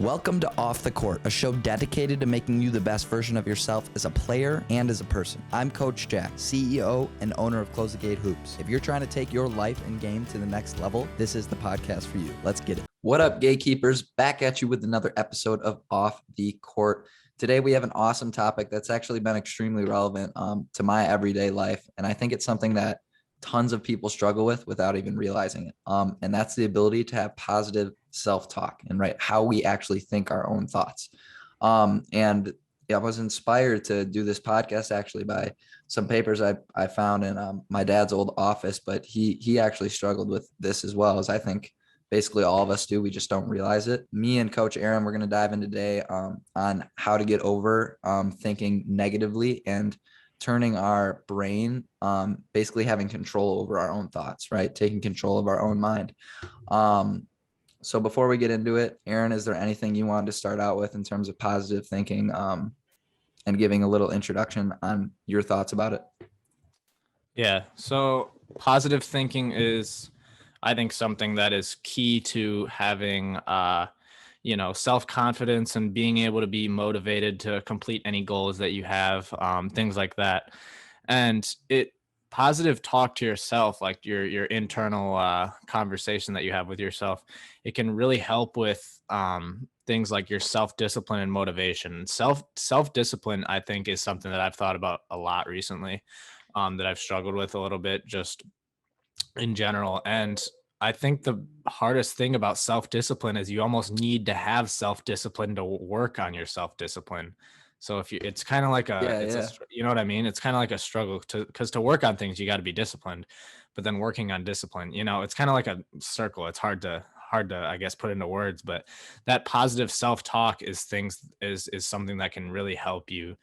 Welcome to Off the Court, a show dedicated to making you the best version of yourself as a player and as a person. I'm Coach Jack, CEO and owner of Close the Gate Hoops. If you're trying to take your life and game to the next level, this is the podcast for you. Let's get it. What up, gatekeepers? Back at you with another episode of Off the Court. Today, we have an awesome topic that's actually been extremely relevant to my everyday life. And I think it's something that tons of people struggle with without even realizing it. And that's the ability to have positive self-talk and how we actually think our own thoughts. And I was inspired to do this podcast actually by some papers I found in my dad's old office, but he actually struggled with this as well, as I think basically all of us do. We just don't realize it. Me and Coach Aaron, we're going to dive in today on how to get over thinking negatively and turning our brain, basically having control over our own thoughts, right? Taking control of our own mind. So before we get into it, Aaron, is there anything you wanted to start out with in terms of positive thinking and giving a little introduction on your thoughts about it? Yeah. So positive thinking is, I think, something that is key to having, self-confidence and being able to be motivated to complete any goals that you have, things like that. And positive talk to yourself, like your internal conversation that you have with yourself, it can really help with things like your self-discipline and motivation. Self-discipline, I think, is something that I've thought about a lot recently, that I've struggled with a little bit just in general. And I think the hardest thing about self-discipline is you almost need to have self-discipline to work on your self-discipline. So it's kind of like you know what I mean? It's kind of like a struggle because to work on things, you got to be disciplined, but then working on discipline, it's kind of like a circle. It's hard to, I guess, put into words, but that positive self-talk is something that can really help you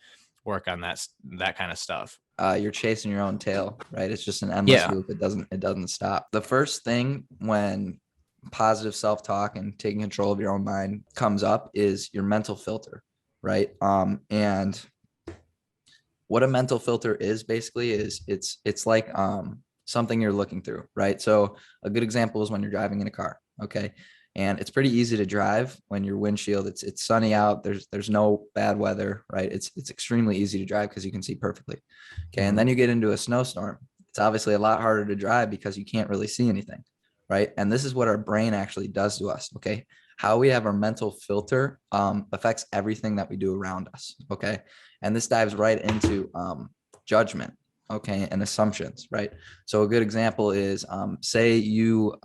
work on that kind of stuff. You're chasing your own tail, right? It's just an endless loop. It doesn't stop. The first thing when positive self-talk and taking control of your own mind comes up is your mental filter, right? And what a mental filter is basically is it's like something you're looking through, right? So a good example is when you're driving in a car, okay? And it's pretty easy to drive when your windshield, it's sunny out, there's no bad weather, right? It's extremely easy to drive because you can see perfectly. Okay. And then you get into a snowstorm. It's obviously a lot harder to drive because you can't really see anything, right? And this is what our brain actually does to us. Okay. How we have our mental filter affects everything that we do around us. Okay. And this dives right into judgment, okay, and assumptions, right? So a good example is say you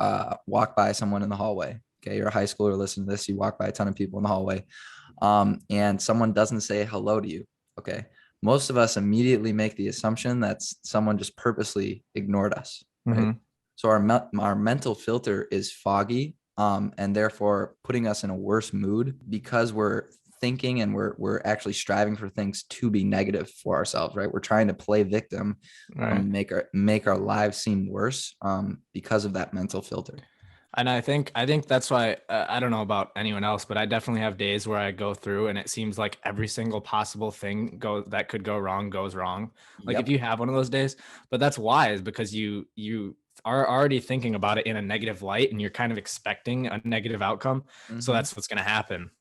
walk by someone in the hallway. Okay, you're a high schooler, listen to this, you walk by a ton of people in the hallway and someone doesn't say hello to you. Okay. Most of us immediately make the assumption that someone just purposely ignored us, right? Mm-hmm. So our mental filter is foggy and therefore putting us in a worse mood because we're thinking and we're actually striving for things to be negative for ourselves, right? We're trying to play victim, right? Make our lives seem worse because of that mental filter. And I think that's why I don't know about anyone else, but I definitely have days where I go through and it seems like every single possible thing that could go wrong goes wrong. Like if you have one of those days, but that's why is because you are already thinking about it in a negative light and you're kind of expecting a negative outcome. Mm-hmm. So that's what's going to happen.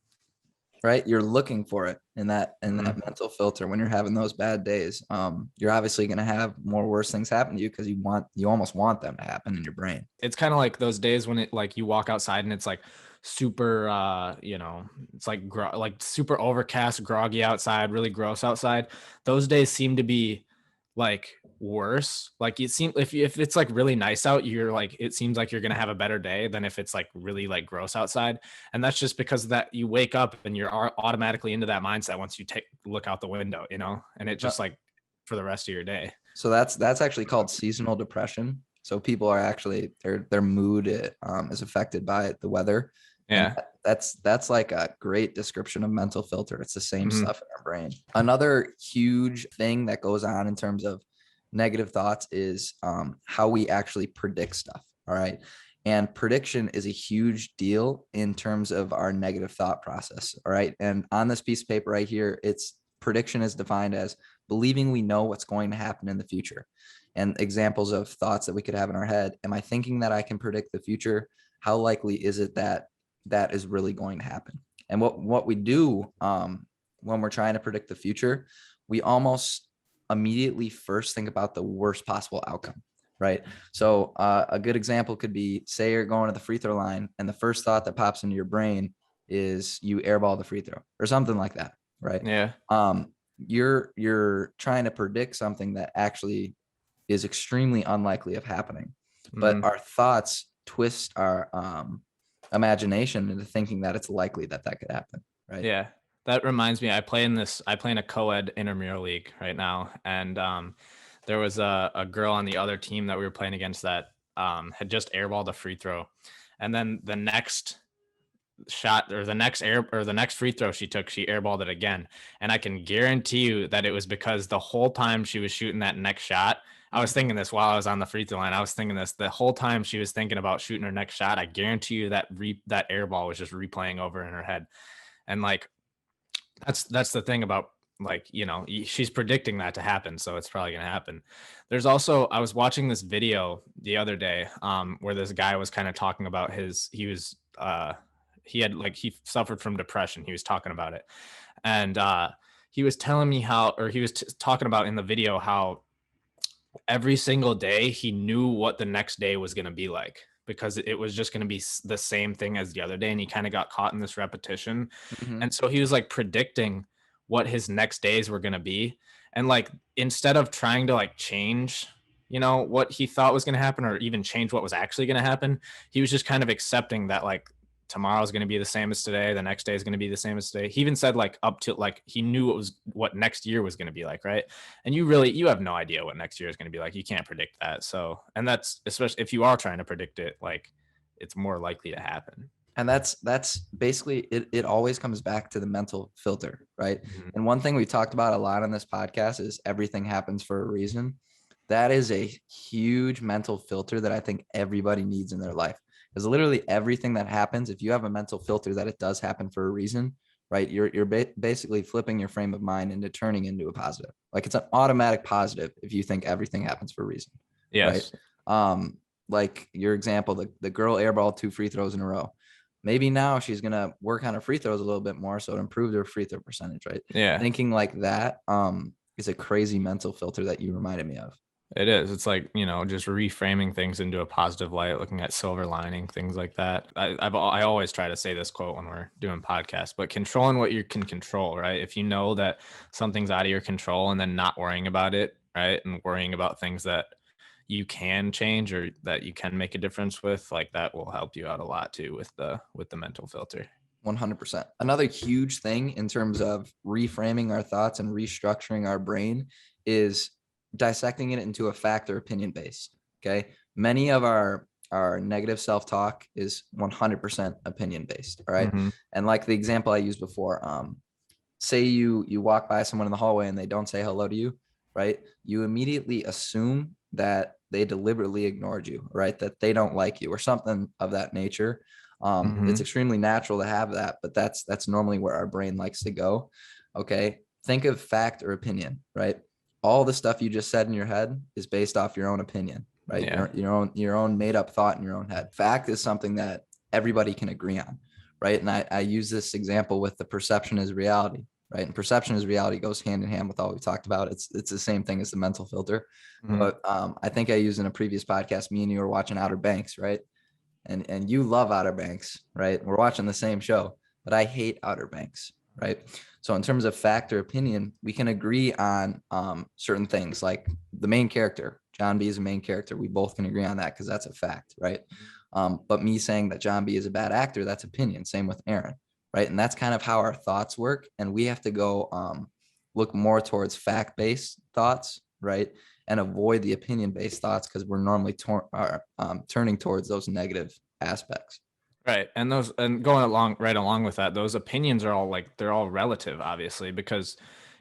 Right. You're looking for it in that mental filter. When you're having those bad days, you're obviously going to have more worse things happen to you because you almost want them to happen in your brain. It's kind of like those days when it like you walk outside and it's like super, it's like super overcast, groggy outside, really gross outside. Those days seem to be like worse. Like it seems if it's like really nice out, you're like, it seems like you're going to have a better day than if it's like really like gross outside. And that's just because that you wake up and you're automatically into that mindset once you look out the window, and it just like for the rest of your day. So that's actually called seasonal depression. So people are actually their mood is affected by the weather. Yeah. And that's like a great description of mental filter. It's the same stuff in our brain. Another huge thing that goes on in terms of negative thoughts is how we actually predict stuff. All right. And prediction is a huge deal in terms of our negative thought process. All right. And on this piece of paper right here, prediction is defined as believing we know what's going to happen in the future. And examples of thoughts that we could have in our head. Am I thinking that I can predict the future? How likely is it that is really going to happen? And what we do when we're trying to predict the future, we almost immediately first think about the worst possible outcome, right? So a good example could be, say you're going to the free throw line and the first thought that pops into your brain is you airball the free throw or something like that, right? Yeah. You're trying to predict something that actually is extremely unlikely of happening, but our thoughts twist our imagination into thinking that it's likely that that could happen, right? Yeah. That reminds me, I play in a co-ed intramural league right now. And there was a girl on the other team that we were playing against that had just airballed a free throw. And then the next shot or the next free throw she took, she airballed it again. And I can guarantee you that it was because the whole time she was shooting that next shot, I was thinking this while I was on the free throw line. I was thinking this the whole time she was thinking about shooting her next shot. I guarantee you that that air ball was just replaying over in her head. And like, that's the thing about, like, you know, she's predicting that to happen, so it's probably going to happen. There's also, I was watching this video the other day where this guy was kind of talking about he suffered from depression. He was talking about it. And he was telling me he was talking about in the video how every single day he knew what the next day was going to be like, because it was just going to be the same thing as the other day. And he kind of got caught in this repetition. Mm-hmm. And so he was like predicting what his next days were going to be. And like, instead of trying to like change, you know, what he thought was going to happen, or even change what was actually going to happen, he was just kind of accepting that like tomorrow is going to be the same as today. The next day is going to be the same as today. He even said like up to like, he knew what next year was going to be like. Right. And you have no idea what next year is going to be like. You can't predict that. So, and that's, especially if you are trying to predict it, like, it's more likely to happen. And that's basically it. It always comes back to the mental filter, right? Mm-hmm. And one thing we talked about a lot on this podcast is everything happens for a reason. That is a huge mental filter that I think everybody needs in their life. Because literally everything that happens, if you have a mental filter that it does happen for a reason, right? You're basically flipping your frame of mind into turning into a positive. Like it's an automatic positive if you think everything happens for a reason. Yes. Right. Like your example, the girl airballed 2 free throws in a row. Maybe now she's going to work on her free throws a little bit more, so it improves her free throw percentage, right? Yeah. Thinking like that is a crazy mental filter that you reminded me of. It is. It's like, you know, just reframing things into a positive light, looking at silver lining, things like that. I always try to say this quote when we're doing podcasts, but controlling what you can control, right? If you know that something's out of your control, and then not worrying about it, right? And worrying about things that you can change or that you can make a difference with, like, that will help you out a lot too with the mental filter. 100%. Another huge thing in terms of reframing our thoughts and restructuring our brain is dissecting it into a fact or opinion base. Okay. Many of our negative self-talk is 100% opinion based. All right. Mm-hmm. And like the example I used before, say you walk by someone in the hallway and they don't say hello to you, right? You immediately assume that they deliberately ignored you, right? That they don't like you or something of that nature. Mm-hmm. It's extremely natural to have that, but that's normally where our brain likes to go. Okay. Think of fact or opinion, right? All the stuff you just said in your head is based off your own opinion, right? Yeah. Your own made up thought in your own head. Fact is something that everybody can agree on, right? And I use this example with the perception is reality, right? And perception is reality goes hand in hand with all we talked about. It's the same thing as the mental filter. Mm-hmm. But I think I used in a previous podcast, me and you were watching Outer Banks, right? And you love Outer Banks, right? We're watching the same show, but I hate Outer Banks, right? So in terms of fact or opinion, we can agree on certain things, like the main character. John B is a main character. We both can agree on that because that's a fact, right? But me saying that John B is a bad actor, that's opinion. Same with Aaron, right? And that's kind of how our thoughts work. And we have to go look more towards fact-based thoughts, right? And avoid the opinion-based thoughts because we're normally turning towards those negative aspects. Right. And going along with that, those opinions are all like, they're all relative, obviously, because,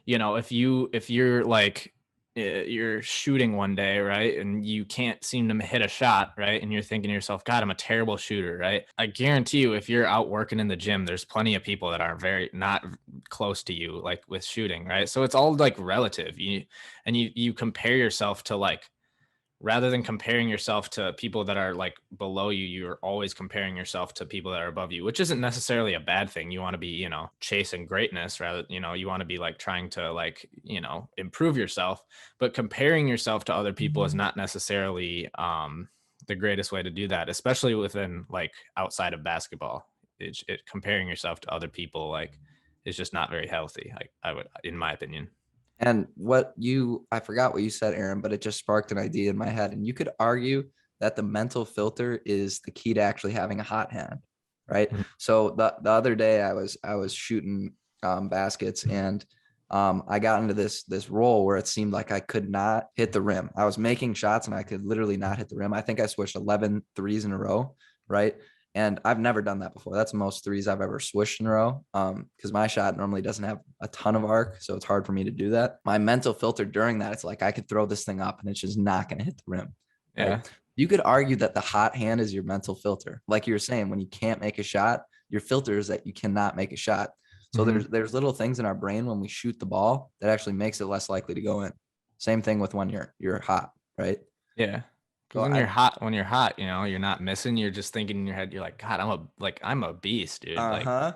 you know, if you're like, you're shooting one day, right, and you can't seem to hit a shot, right, and you're thinking to yourself, God, I'm a terrible shooter, right? I guarantee you, if you're out working in the gym, there's plenty of people that are very not close to you, like with shooting, right? So it's all like relative. You compare yourself to like rather than comparing yourself to people that are like below you, you're always comparing yourself to people that are above you, which isn't necessarily a bad thing. You want to be, chasing greatness rather, you want to be like trying to like, improve yourself, but comparing yourself to other people is not necessarily the greatest way to do that, especially within like outside of basketball. Comparing yourself to other people like is just not very healthy. Like I would, in my opinion. And I forgot what you said, Aaron, but it just sparked an idea in my head. And you could argue that the mental filter is the key to actually having a hot hand, right? Mhm. So the other day I was shooting baskets, and I got into this role where it seemed like I could not hit the rim. I was making shots and I could literally not hit the rim. I think I switched 11 threes in a row, right? And I've never done that before. That's the most threes I've ever swished in a row. Because my shot normally doesn't have a ton of arc, so it's hard for me to do that. My mental filter during that, it's like I could throw this thing up and it's just not going to hit the rim. Right? Yeah. You could argue that the hot hand is your mental filter. Like you were saying, when you can't make a shot, your filter is that you cannot make a shot. So there's little things in our brain when we shoot the ball that actually makes it less likely to go in. Same thing with when you're hot, right? Yeah. So Because when you're hot, you're not missing. You're just thinking in your head, you're like, God, I'm a beast, dude. Like,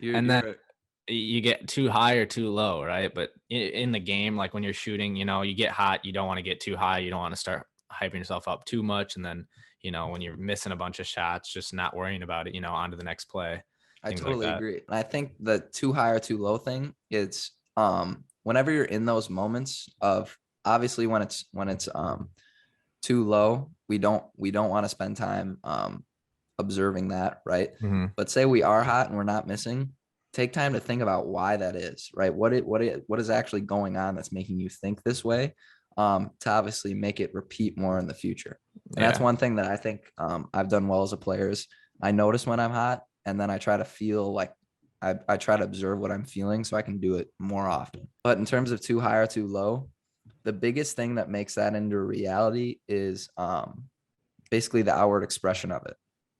and then you get too high or too low, right? But in the game, like when you're shooting, you get hot, you don't want to get too high. You don't want to start hyping yourself up too much. And then, when you're missing a bunch of shots, just not worrying about it, on to the next play. I Things like totally that. agree. And I think the too high or too low thing, it's whenever you're in those moments of, obviously when it's too low, we don't want to spend time observing that, right? Mm-hmm. But say we are hot and we're not missing, take time to think about why that is, right? What is actually going on that's making you think this way, to obviously make it repeat more in the future. And that's one thing that I think I've done well as a player is I notice when I'm hot, and then I try to feel like I try to observe what I'm feeling so I can do it more often. But in terms of too high or too low, the biggest thing that makes that into reality is basically the outward expression of it,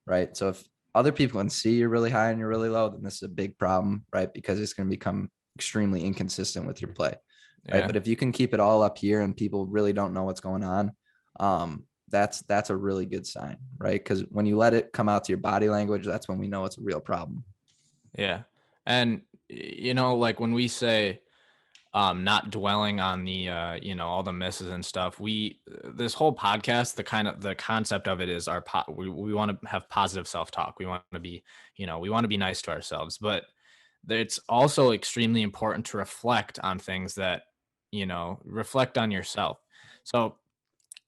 right? So if other people can see you're really high and you're really low, then this is a big problem, right? Because it's going to become extremely inconsistent with your play, right? Yeah. But if you can keep it all up here and people really don't know what's going on, that's a really good sign, right? Because when you let it come out to your body language, that's when we know it's a real problem. Yeah. And, like when we say, not dwelling on the all the misses and stuff, this whole podcast, the concept of it is we want to have positive self-talk. We want to be we want to be nice to ourselves, but it's also extremely important to reflect on things that reflect on yourself. So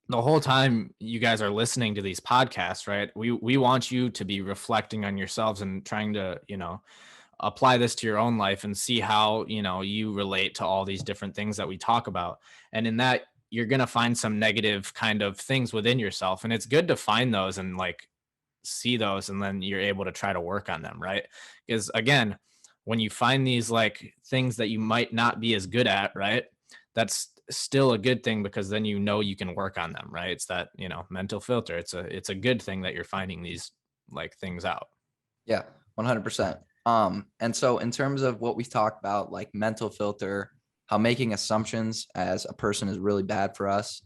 the whole time you guys are listening to these podcasts, right, we want you to be reflecting on yourselves and trying to apply this to your own life and see how you relate to all these different things that we talk about. And in that, you're going to find some negative kind of things within yourself, and it's good to find those and like see those, and then you're able to try to work on them, right? Because again, when you find these like things that you might not be as good at, right, that's still a good thing, because then you can work on them, right? It's that mental filter. It's a good thing that you're finding these like things out. Yeah, 100%. And so in terms of what we've talked about, like mental filter, how making assumptions as a person is really bad for us,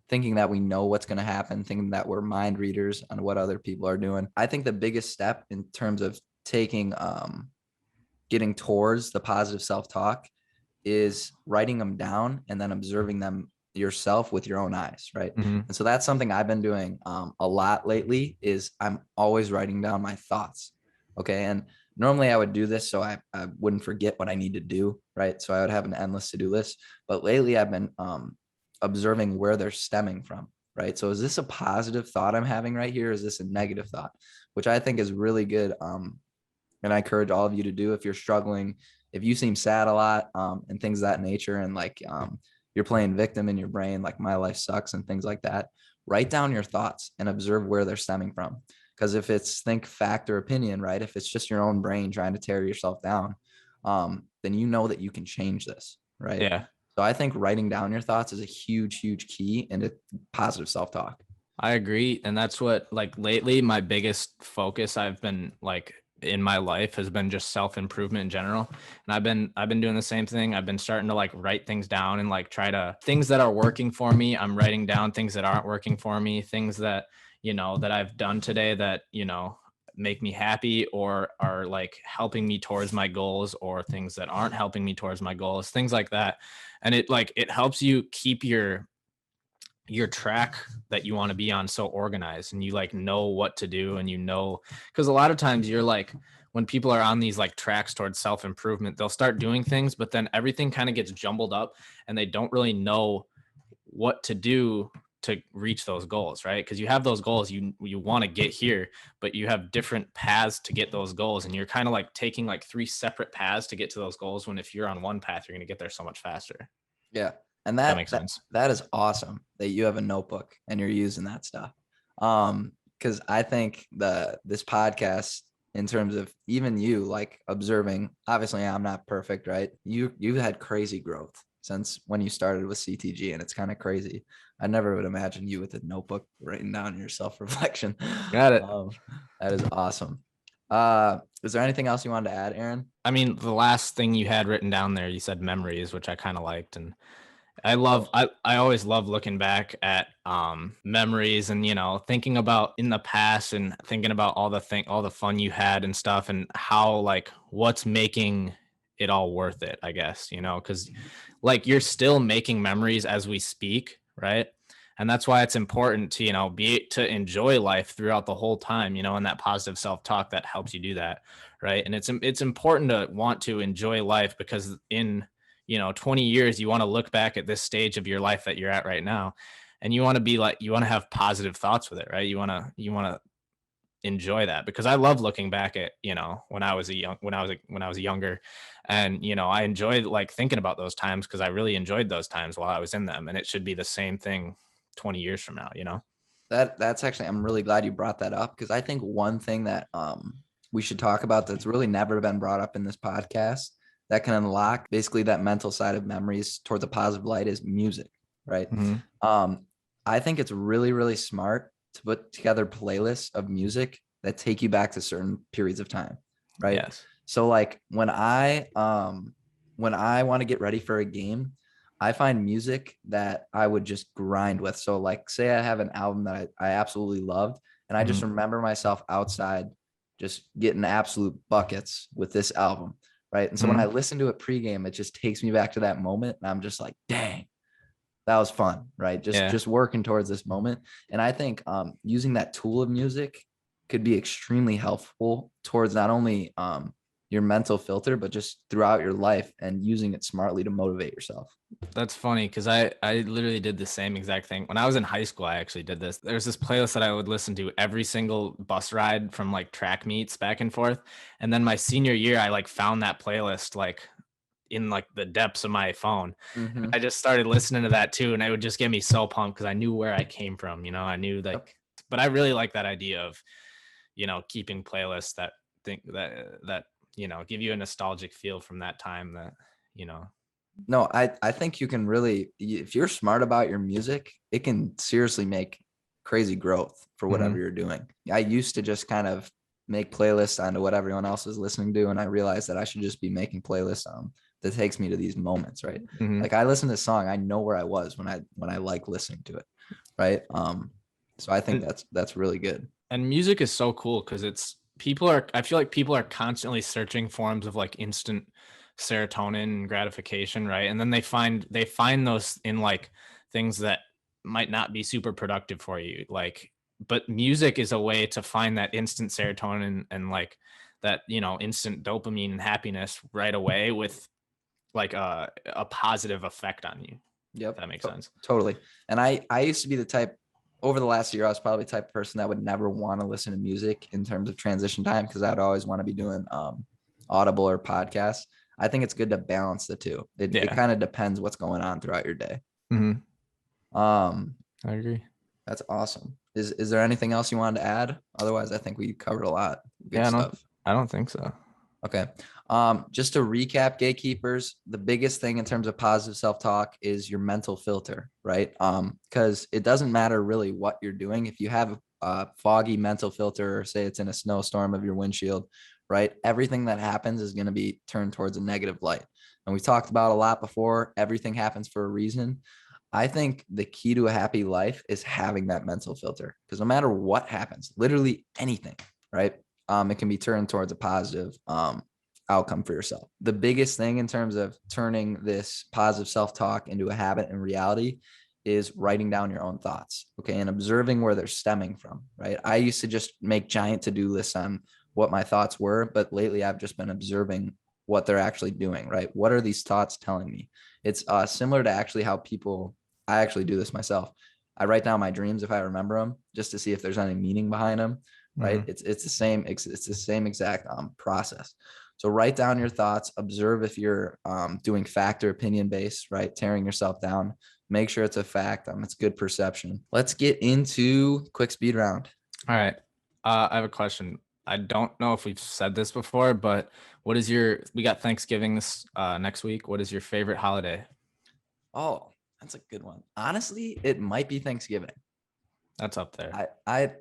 thinking that we know what's going to happen, thinking that we're mind readers on what other people are doing. I think the biggest step in terms of getting towards the positive self-talk is writing them down and then observing them yourself with your own eyes, right? Mm-hmm. And so that's something I've been doing a lot lately, is I'm always writing down my thoughts. Okay. And normally I would do this so I wouldn't forget what I need to do, right? So I would have an endless to-do list. But lately I've been observing where they're stemming from, right? So is this a positive thought I'm having right here? Is this a negative thought? Which I think is really good. And I encourage all of you to do if you're struggling, if you seem sad a lot, and things of that nature, and like you're playing victim in your brain, like my life sucks and things like that, write down your thoughts and observe where they're stemming from. Because if it's think, fact, or opinion, right, if it's just your own brain trying to tear yourself down, then you know that you can change this, right? Yeah. So I think writing down your thoughts is a huge, huge key into positive self-talk. I agree. And that's what, like, lately, my biggest focus I've been like in my life has been just self-improvement in general. And I've been doing the same thing. I've been starting to like write things down and like try to things that are working for me. I'm writing down things that aren't working for me, things that, that I've done today that, make me happy or are like helping me towards my goals, or things that aren't helping me towards my goals, things like that. And it helps you keep your track that you want to be on so organized, and you like know what to do, and because a lot of times you're like, when people are on these like tracks towards self-improvement, they'll start doing things, but then everything kind of gets jumbled up and they don't really know what to do to reach those goals, right? Because you have those goals, you want to get here, but you have different paths to get those goals, and you're kind of like taking like three separate paths to get to those goals, when if you're on one path, you're going to get there so much faster. Yeah. And That makes sense. That is awesome that you have a notebook and you're using that stuff. Because I think this podcast, in terms of even you like observing, obviously I'm not perfect, right? You've had crazy growth since when you started with CTG, and it's kind of crazy. I never would imagine you with a notebook writing down your self-reflection. Got it. That is awesome. Is there anything else you wanted to add, Aaron? I mean, the last thing you had written down there, you said memories, which I kind of liked. And I always love looking back at memories, and thinking about in the past, and thinking about all the fun you had and stuff, and how like what's making it all worth it, I guess, because like you're still making memories as we speak, right? And that's why it's important to be to enjoy life throughout the whole time, and that positive self-talk that helps you do that, right? And it's important to want to enjoy life, because in 20 years, you want to look back at this stage of your life that you're at right now, and you want to be like, you want to have positive thoughts with it, right? You want to enjoy that, because I love looking back at, when I was younger, and, I enjoyed like thinking about those times, because I really enjoyed those times while I was in them. And it should be the same thing 20 years from now, That's actually, I'm really glad you brought that up, because I think one thing that we should talk about that's really never been brought up in this podcast that can unlock basically that mental side of memories towards a positive light is music, right? Mm-hmm. I think it's really, really smart to put together playlists of music that take you back to certain periods of time, right? Yes. So like when I want to get ready for a game, I find music that I would just grind with. So like, say I have an album that I absolutely loved, and I just remember myself outside just getting absolute buckets with this album, right? And so when I listen to it pregame, it just takes me back to that moment, and I'm just like, dang, that was fun, right? Just working towards this moment. And I think using that tool of music could be extremely helpful towards not only your mental filter, but just throughout your life, and using it smartly to motivate yourself. That's funny, because I literally did the same exact thing. When I was in high school, I actually did this. There's this playlist that I would listen to every single bus ride from like track meets back and forth. And then my senior year, I like found that playlist like in like the depths of my phone. I just started listening to that too, and it would just get me so pumped, because I knew where I came from. I knew like, but I really like that idea of keeping playlists that give you a nostalgic feel from that time, that No, I think you can really, if you're smart about your music, it can seriously make crazy growth for whatever you're doing. I used to just kind of make playlists onto what everyone else is listening to, and I realized that I should just be making playlists that takes me to these moments, right? Like I listen to a song, I know where I was when I like listening to it, right? So I think that's really good. And music is so cool, because I feel like people are constantly searching forms of like instant serotonin and gratification, right? And then they find those in like things that might not be super productive for you, like, but music is a way to find that instant serotonin and like that instant dopamine and happiness right away, with like a positive effect on you. Yep, if that makes sense. Totally. And I used to be the type, over the last year, I was probably the type of person that would never want to listen to music in terms of transition time, because I'd always want to be doing Audible or podcasts. I think it's good to balance the two. It kind of depends what's going on throughout your day. I agree. That's awesome. Is there anything else you wanted to add? Otherwise, I think we covered a lot. Good stuff. I don't think so. Okay. Just to recap, gatekeepers, the biggest thing in terms of positive self-talk is your mental filter, right? Because it doesn't matter really what you're doing. If you have a foggy mental filter, or say it's in a snowstorm of your windshield, right? Everything that happens is going to be turned towards a negative light. And we talked about a lot before, everything happens for a reason. I think the key to a happy life is having that mental filter, because no matter what happens, literally anything, right? It can be turned towards a positive outcome for yourself. The biggest thing in terms of turning this positive self-talk into a habit and reality is writing down your own thoughts, okay, and observing where they're stemming from, right? I used to just make giant to-do lists on what my thoughts were, but lately I've just been observing what they're actually doing, right? What are these thoughts telling me? It's similar to actually how people, I actually do this myself. I write down my dreams if I remember them, just to see if there's any meaning behind them, right? Mm-hmm. It's the same exact process. So write down your thoughts, observe if you're doing fact or opinion based, right? Tearing yourself down. Make sure it's a fact. It's good perception. Let's get into quick speed round. All right. I have a question. I don't know if we've said this before, but we got Thanksgiving this next week. What is your favorite holiday? Oh, that's a good one. Honestly, it might be Thanksgiving. That's up there. I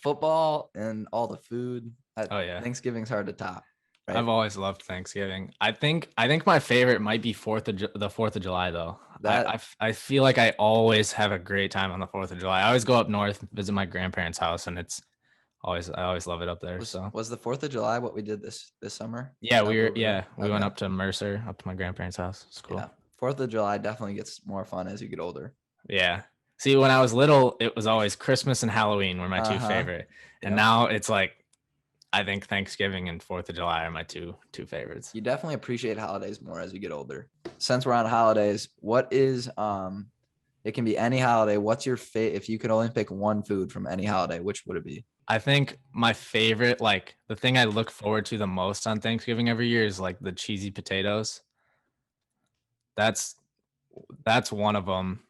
football and all the food. Oh yeah. Thanksgiving's hard to top. Right? I've always loved Thanksgiving. I think my favorite might be the 4th of July though. I feel like I always have a great time on the 4th of July. I always go up north, visit my grandparents' house, and I always love it up there. Was the 4th of July what we did this summer? Yeah, we went up to Mercer, up to my grandparents' house. It's cool. Yeah. 4th of July definitely gets more fun as you get older. Yeah. See, when I was little, it was always Christmas and Halloween were my two favorite. And now it's like, I think Thanksgiving and 4th of July are my two favorites. You definitely appreciate holidays more as you get older. Since we're on holidays, what is it can be any holiday. What's your if you could only pick one food from any holiday, which would it be? I think my favorite, like the thing I look forward to the most on Thanksgiving every year is like the cheesy potatoes. That's one of them.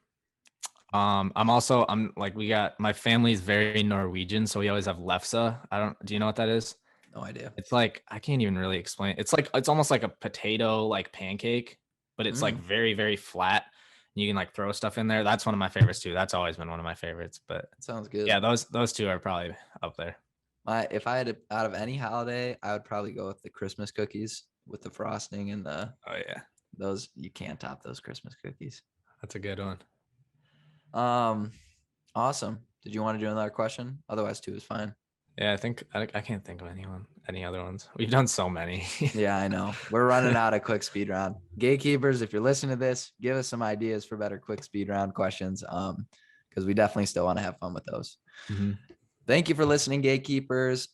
My family's very Norwegian, so we always have lefse. Do you know what that is? No idea. It's like, I can't even really explain. It's almost like a potato like pancake, but it's like very, very flat. You can like throw stuff in there. That's one of my favorites too. That's always been one of my favorites, but sounds good. Yeah, those two are probably up there. If I had out of any holiday, I would probably go with the Christmas cookies with the frosting and the, oh yeah, those, you can't top those Christmas cookies. That's a good one. Awesome. Did you want to do another question? Otherwise 2 is fine. Yeah, I can't think of any other ones. We've done so many. Yeah, I know. We're running out of quick speed round. Gatekeepers, if you're listening to this, give us some ideas for better quick speed round questions. Because we definitely still want to have fun with those. Mm-hmm. Thank you for listening, Gatekeepers.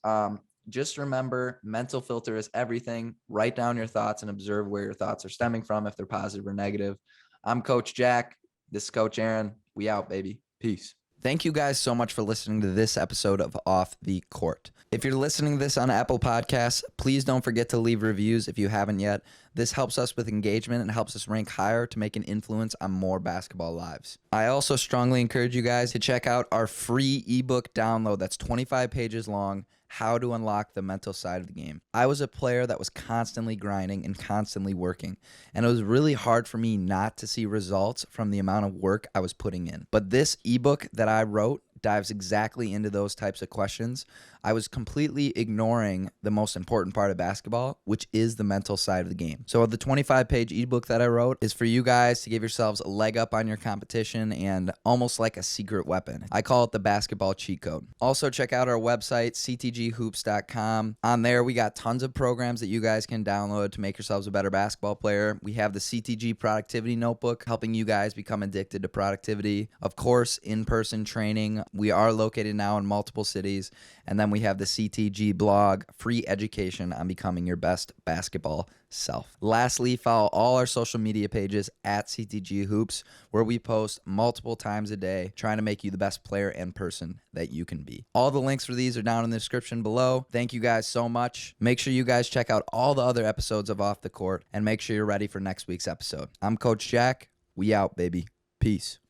Just remember, mental filter is everything. Write down your thoughts and observe where your thoughts are stemming from, if they're positive or negative. I'm Coach Jack. This is Coach Aaron. We out, baby. Peace. Thank you guys so much for listening to this episode of Off the Court. If you're listening to this on Apple Podcasts, please don't forget to leave reviews if you haven't yet. This helps us with engagement and helps us rank higher to make an influence on more basketball lives. I also strongly encourage you guys to check out our free ebook download that's 25 pages long, How to Unlock the Mental Side of the Game. I was a player that was constantly grinding and constantly working, and it was really hard for me not to see results from the amount of work I was putting in. But this ebook that I wrote dives exactly into those types of questions. I was completely ignoring the most important part of basketball, which is the mental side of the game. So the 25-page ebook that I wrote is for you guys to give yourselves a leg up on your competition and almost like a secret weapon. I call it the basketball cheat code. Also, check out our website, ctghoops.com. On there, we got tons of programs that you guys can download to make yourselves a better basketball player. We have the CTG Productivity Notebook, helping you guys become addicted to productivity. Of course, in-person training. We are located now in multiple cities. And then we have the CTG blog, free education on becoming your best basketball self. Lastly, follow all our social media pages at CTG Hoops, where we post multiple times a day, trying to make you the best player and person that you can be. All the links for these are down in the description below. Thank you guys so much. Make sure you guys check out all the other episodes of Off the Court, and make sure you're ready for next week's episode. I'm Coach Jack. We out, baby. Peace.